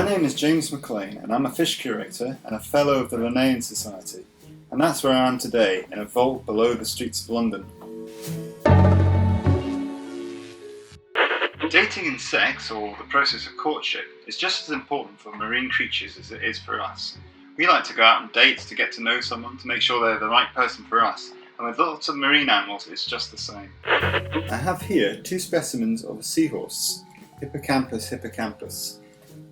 My name is James McLean and I'm a fish curator and a fellow of the Linnean Society, and that's where I am today, in a vault below the streets of London. Dating in sex, or the process of courtship, is just as important for marine creatures as it is for us. We like to go out on dates to get to know someone, to make sure they're the right person for us, and with lots of marine animals it's just the same. I have here two specimens of a seahorse, Hippocampus hippocampus.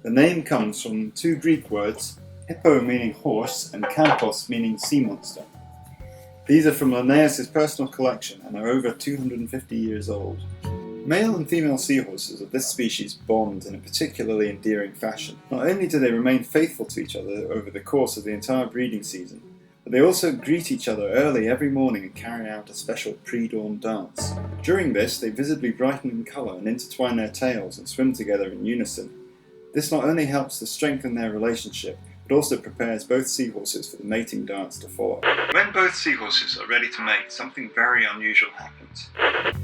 The name comes from two Greek words, hippo meaning horse and campos meaning sea monster. These are from Linnaeus' personal collection and are over 250 years old. Male and female seahorses of this species bond in a particularly endearing fashion. Not only do they remain faithful to each other over the course of the entire breeding season, but they also greet each other early every morning and carry out a special Predawn Dance. During this, they visibly brighten in colour and intertwine their tails and swim together in unison. This not only helps to strengthen their relationship, but also prepares both seahorses for the mating dance to follow. When both seahorses are ready to mate, something very unusual happens.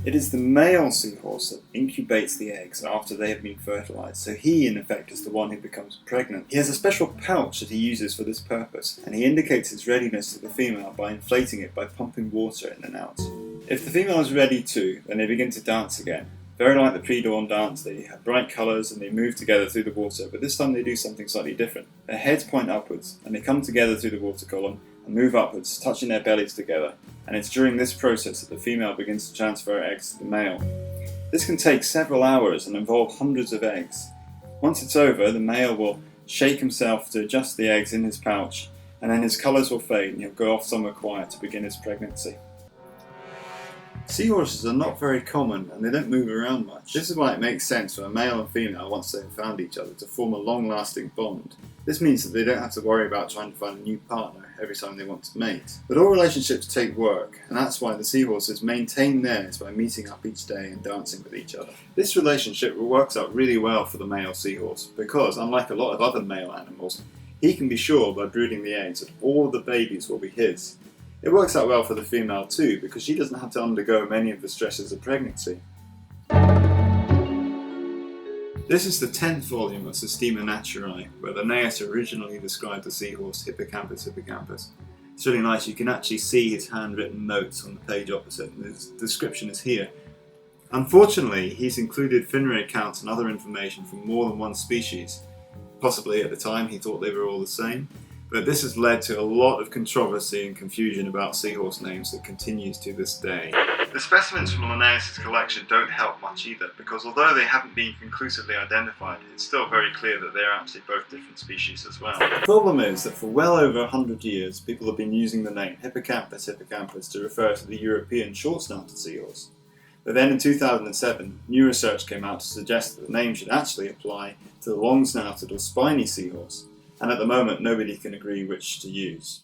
It is the male seahorse that incubates the eggs after they have been fertilised, so he in effect is the one who becomes pregnant. He has a special pouch that he uses for this purpose, and he indicates his readiness to the female by inflating it by pumping water in and out. If the female is ready too, then they begin to dance again. Very like the pre-dawn dance, they have bright colours and they move together through the water, but this time they do something slightly different. Their heads point upwards, and they come together through the water column and move upwards, touching their bellies together, and it's during this process that the female begins to transfer eggs to the male. This can take several hours and involve hundreds of eggs. Once it's over, the male will shake himself to adjust the eggs in his pouch, and then his colours will fade and he'll go off somewhere quiet to begin his pregnancy. Seahorses are not very common and they don't move around much. This is why it makes sense for a male and female, once they have found each other, to form a long-lasting bond. This means that they don't have to worry about trying to find a new partner every time they want to mate. But all relationships take work, and that's why the seahorses maintain theirs by meeting up each day and dancing with each other. This relationship works out really well for the male seahorse because, unlike a lot of other male animals, he can be sure by brooding the eggs that all of the babies will be his. It works out well for the female too, because she doesn't have to undergo many of the stresses of pregnancy. This is the 10th volume of Systema Naturae, where Linnaeus originally described the seahorse Hippocampus hippocampus. It's really nice, you can actually see his handwritten notes on the page opposite, and his description is here. Unfortunately, he's included fin ray counts and other information from more than one species. Possibly at the time he thought they were all the same. But this has led to a lot of controversy and confusion about seahorse names that continues to this day. The specimens from Linnaeus' collection don't help much either, because although they haven't been conclusively identified, it's still very clear that they're actually both different species as well. The problem is that for well over 100 years, people have been using the name Hippocampus hippocampus to refer to the European short-snouted seahorse. But then in 2007, new research came out to suggest that the name should actually apply to the long-snouted or spiny seahorse. And at the moment nobody can agree which to use.